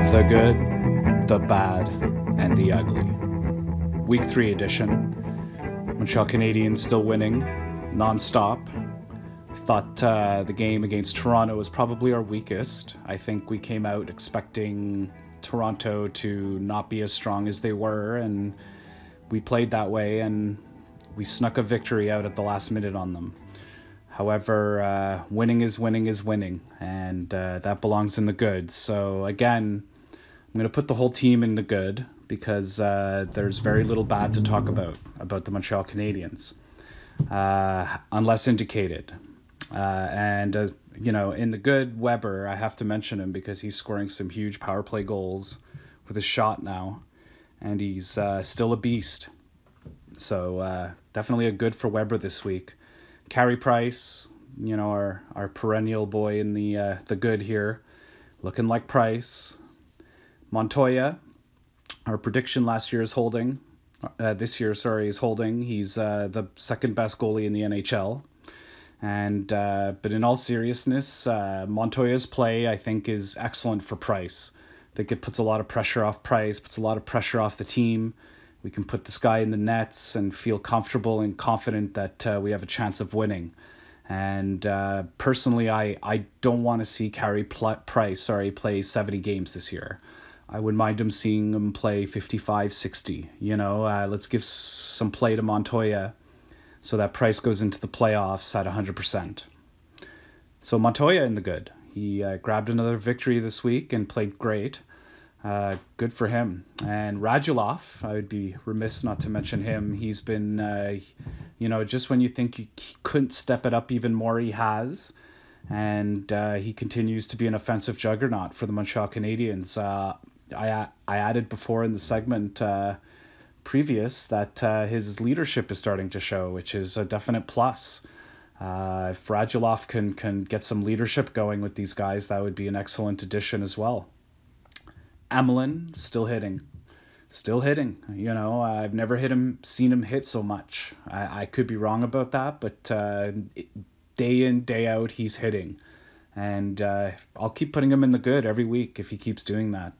The good, the bad, and the ugly. Week 3 edition. Montreal Canadiens still winning, non-stop. I thought the game against Toronto was probably our weakest. I think we came out expecting Toronto to not be as strong as they were, and we played that way, and we snuck a victory out at the last minute on them. However, winning is winning is winning, and that belongs in the good. So again, I'm going to put the whole team in the good because there's very little bad to talk about the Montreal Canadiens, unless indicated. In the good, Weber, I have to mention him because he's scoring some huge power play goals with his shot now, and he's still a beast. So definitely a good for Weber this week. Carey Price, our perennial boy in the good here, looking like Price. Montoya, our prediction last year is holding. This year, is holding. He's the second best goalie in the NHL. But in all seriousness, Montoya's play, I think, is excellent for Price. I think it puts a lot of pressure off Price, puts a lot of pressure off the team. We can put this guy in the nets and feel comfortable and confident that we have a chance of winning. And personally, I don't want to see Carey Price play 70 games this year. I wouldn't mind seeing him play 55, 60. Let's give some play to Montoya so that Price goes into the playoffs at 100%. So Montoya in the good. He grabbed another victory this week and played great. Good for him. And Radulov, I would be remiss not to mention him. He's been, just when you think he couldn't step it up even more, he has. And he continues to be an offensive juggernaut for the Montreal Canadiens. I added before in the segment previous that his leadership is starting to show, which is a definite plus. If Radulov can get some leadership going with these guys, that would be an excellent addition as well. Emelin still hitting. I've never seen him hit so much. I could be wrong about that, but day in, day out, he's hitting. And I'll keep putting him in the good every week if he keeps doing that.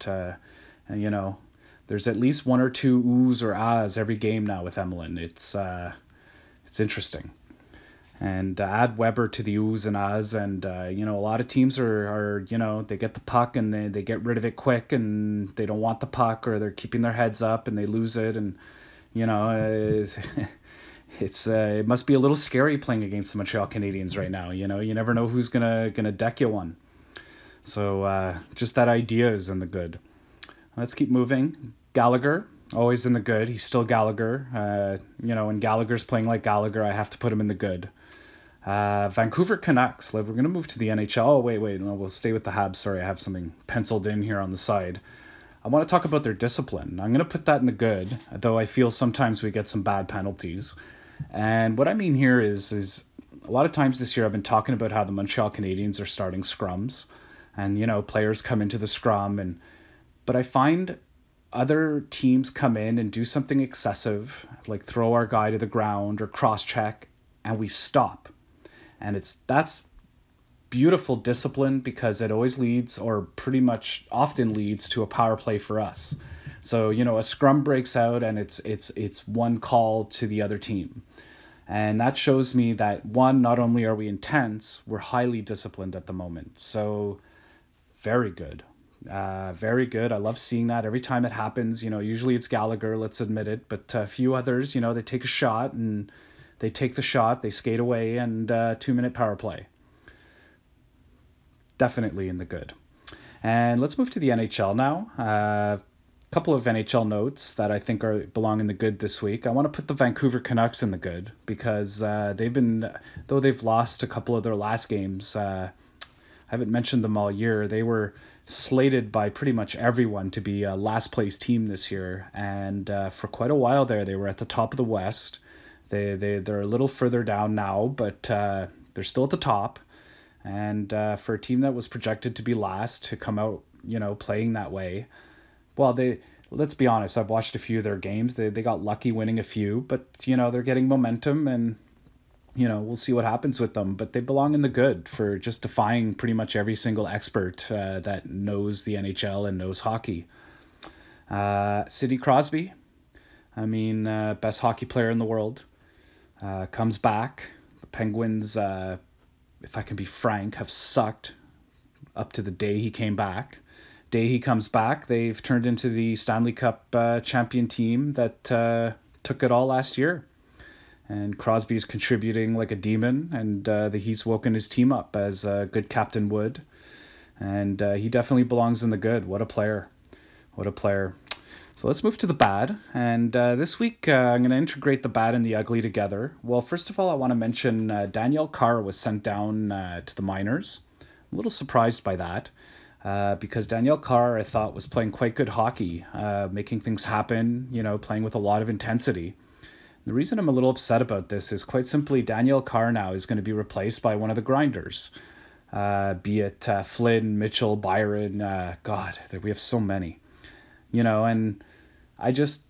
There's at least one or two oohs or ahs every game now with Emelin. It's interesting. And add Weber to the oohs and ahs, and a lot of teams are they get the puck and they get rid of it quick, and they don't want the puck, or they're keeping their heads up and they lose it, and it must be a little scary playing against the Montreal Canadiens right now. You never know who's gonna deck you one. So just that idea is in the good. Let's keep moving. Gallagher, always in the good. He's still Gallagher. When Gallagher's playing like Gallagher, I have to put him in the good. Vancouver Canucks. We're going to move to the NHL. Oh, wait. No, we'll stay with the Habs. Sorry, I have something penciled in here on the side. I want to talk about their discipline. I'm going to put that in the good, though I feel sometimes we get some bad penalties. And what I mean here is a lot of times this year I've been talking about how the Montreal Canadiens are starting scrums. And, players come into the scrum. But I find other teams come in and do something excessive, like throw our guy to the ground or cross-check, and we stop. And that's beautiful discipline because it always leads, or pretty much often leads, to a power play for us. So, a scrum breaks out and it's one call to the other team. And that shows me that, one, not only are we intense, we're highly disciplined at the moment. So very good. Very good. I love seeing that every time it happens. Usually it's Gallagher, let's admit it, but a few others, they take a shot and they take the shot, they skate away, and 2-minute power play. Definitely in the good. And let's move to the NHL now. A couple of NHL notes that I think belong in the good this week. I want to put the Vancouver Canucks in the good because though they've lost a couple of their last games, I haven't mentioned them all year. They were slated by pretty much everyone to be a last place team this year, and for quite a while there they were at the top of the West. They're a little further down now, but they're still at the top. And for a team that was projected to be last to come out playing that way, well, let's be honest, I've watched a few of their games. They got lucky winning a few, but they're getting momentum, and we'll see what happens with them, but they belong in the good for just defying pretty much every single expert that knows the NHL and knows hockey. Sidney Crosby, best hockey player in the world, comes back. The Penguins, if I can be frank, have sucked up to the day he came back. Day he comes back, they've turned into the Stanley Cup champion team that took it all last year. And Crosby is contributing like a demon, and he's woken his team up as a good captain would. And he definitely belongs in the good. What a player. What a player. So let's move to the bad. And this week, I'm going to integrate the bad and the ugly together. Well, first of all, I want to mention Daniel Carr was sent down to the minors. I'm a little surprised by that. Because Daniel Carr, I thought, was playing quite good hockey, making things happen, playing with a lot of intensity. The reason I'm a little upset about this is quite simply Daniel Carr now is going to be replaced by one of the grinders, be it Flynn, Mitchell, Byron. God, we have so many, and I just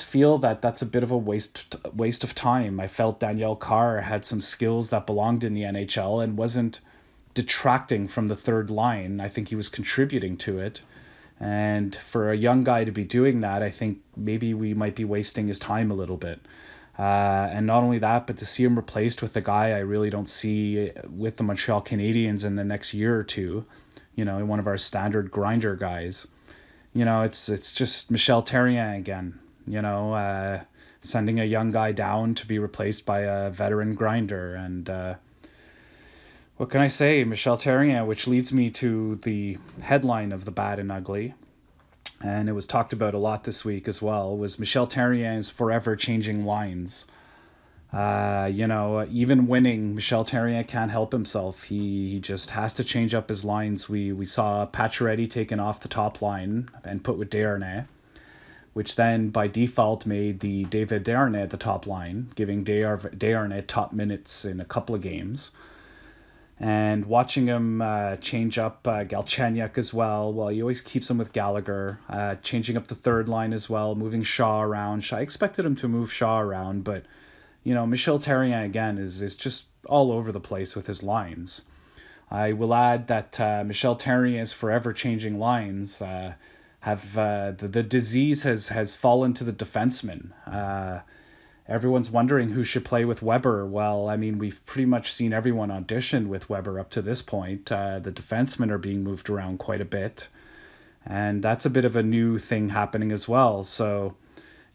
feel that that's a bit of a waste of time. I felt Daniel Carr had some skills that belonged in the NHL and wasn't detracting from the third line. I think he was contributing to it. And for a young guy to be doing that, I think maybe we might be wasting his time a little bit. And not only that, but to see him replaced with a guy I really don't see with the Montreal Canadiens in the next year or two, one of our standard grinder guys. It's just Michel Therrien again, sending a young guy down to be replaced by a veteran grinder. And what can I say? Michel Therrien, which leads me to the headline of the bad and ugly, and it was talked about a lot this week as well, was Michel Therrien's forever changing lines. Even winning, Michel Therrien can't help himself. He just has to change up his lines. We saw Pacioretty taken off the top line and put with Desharnais, which then by default made the David Desharnais the top line, giving Desharnais top minutes in a couple of games. And watching him change up Galchenyuk as well. Well, he always keeps him with Gallagher. Changing up the third line as well, moving Shaw around. I expected him to move Shaw around, but, Michel Therrien, again, is just all over the place with his lines. I will add that Michel Therrien's forever changing lines have the disease has fallen to the defensemen. Everyone's wondering who should play with Weber. Well, we've pretty much seen everyone audition with Weber up to this point. The defensemen are being moved around quite a bit. And that's a bit of a new thing happening as well. So,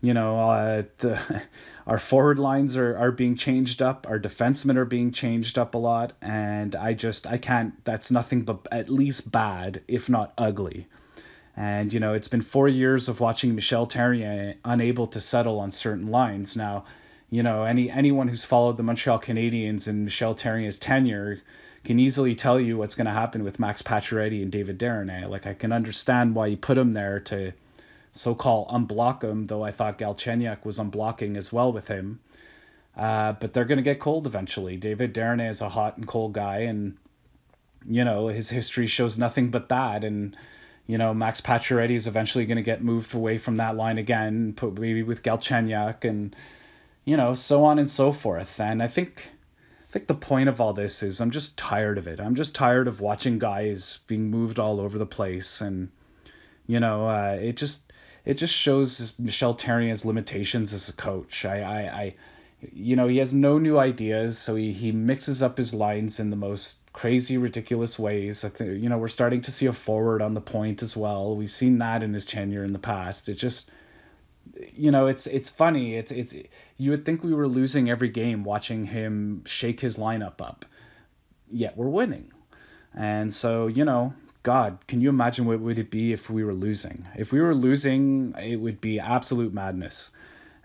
our forward lines are being changed up. Our defensemen are being changed up a lot. And I can't, that's nothing but at least bad, if not ugly. And, it's been 4 years of watching Michel Therrien unable to settle on certain lines. Now, anyone who's followed the Montreal Canadiens and Michel Therrien's tenure can easily tell you what's going to happen with Max Pacioretty and David Desharnais. Like, I can understand why you put him there to so-called unblock him, though I thought Galchenyuk was unblocking as well with him. But they're going to get cold eventually. David Desharnais is a hot and cold guy, and, his history shows nothing but that. And Max Pacioretty is eventually going to get moved away from that line again, put maybe with Galchenyuk, and so on and so forth. And I think the point of all this is I'm just tired of it. I'm just tired of watching guys being moved all over the place, and it just shows Michel Therrien's limitations as a coach. He has no new ideas, so he mixes up his lines in the most crazy, ridiculous ways. I think, we're starting to see a forward on the point as well. We've seen that in his tenure in the past. It's just, it's funny. It's you would think we were losing every game watching him shake his lineup up, yet we're winning. And so, God, can you imagine what would it be if we were losing? If we were losing, it would be absolute madness.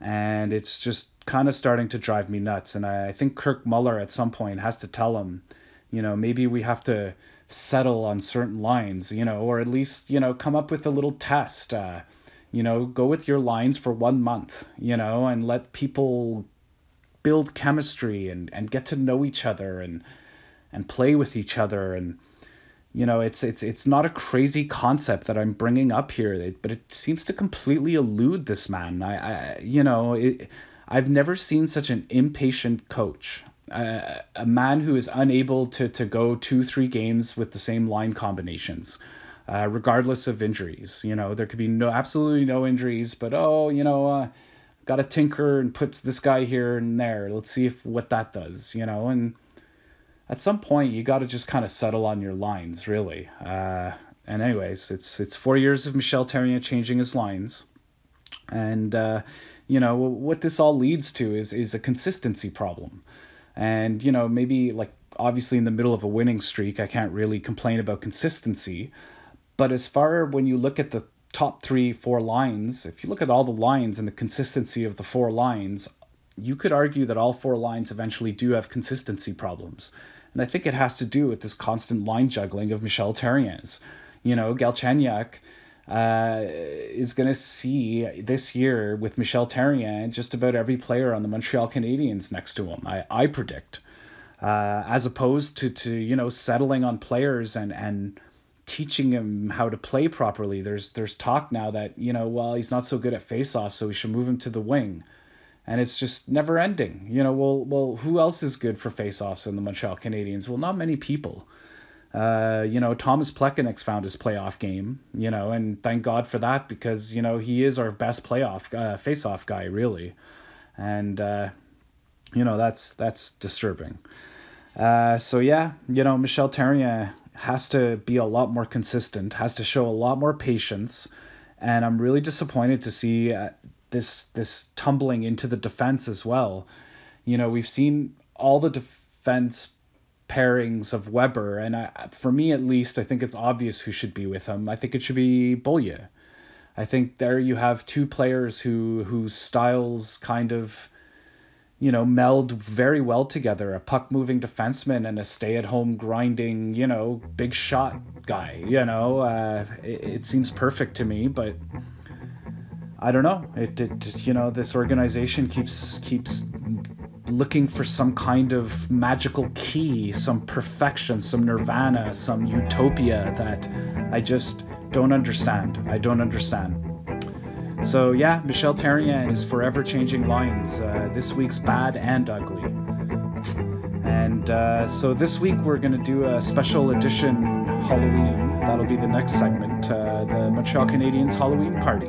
And it's just kind of starting to drive me nuts. And I think Kirk Muller at some point has to tell him, maybe we have to settle on certain lines, or at least, come up with a little test, go with your lines for 1 month, and let people build chemistry and get to know each other and play with each other. And, it's not a crazy concept that I'm bringing up here, but it seems to completely elude this man. I've never seen such an impatient coach. a man who is unable to go 2-3 games with the same line combinations, regardless of injuries. There could be absolutely no injuries, but got to tinker and puts this guy here and there. Let's see what that does. And at some point you got to just kind of settle on your lines, really. And anyways, it's 4 years of Michel Therrien changing his lines. And, what this all leads to is a consistency problem. And, maybe like obviously in the middle of a winning streak, I can't really complain about consistency. But as far when you look at the top 3-4 lines, if you look at all the lines and the consistency of the 4 lines, you could argue that all 4 lines eventually do have consistency problems. And I think it has to do with this constant line juggling of Michel Therrien's. Galchenyuk is going to see this year with Michel Therrien just about every player on the Montreal Canadiens next to him, I predict, as opposed to settling on players and teaching him how to play properly. There's talk now that he's not so good at faceoffs, so we should move him to the wing, and it's just never ending. Well, who else is good for faceoffs in the Montreal Canadiens? Well, not many people. Thomas Plekanec's found his playoff game, and thank God for that, because, he is our best playoff face-off guy, really. And, that's disturbing. Michel Therrien has to be a lot more consistent, has to show a lot more patience. And I'm really disappointed to see this tumbling into the defense as well. We've seen all the defense pairings of Weber, and for me at least, I think it's obvious who should be with him. I think it should be Beaulieu. I think there you have 2 players whose styles kind of meld very well together, a puck moving defenseman and a stay-at-home grinding big shot guy. It seems perfect to me, but I don't know. This organization keeps looking for some kind of magical key, some perfection, some nirvana, some utopia that I just don't understand. I don't understand. So yeah, Michel Therrien is forever changing lines. This week's bad and ugly. And so this week we're going to do a special edition Halloween. That'll be the next segment, the Montreal Canadiens Halloween party.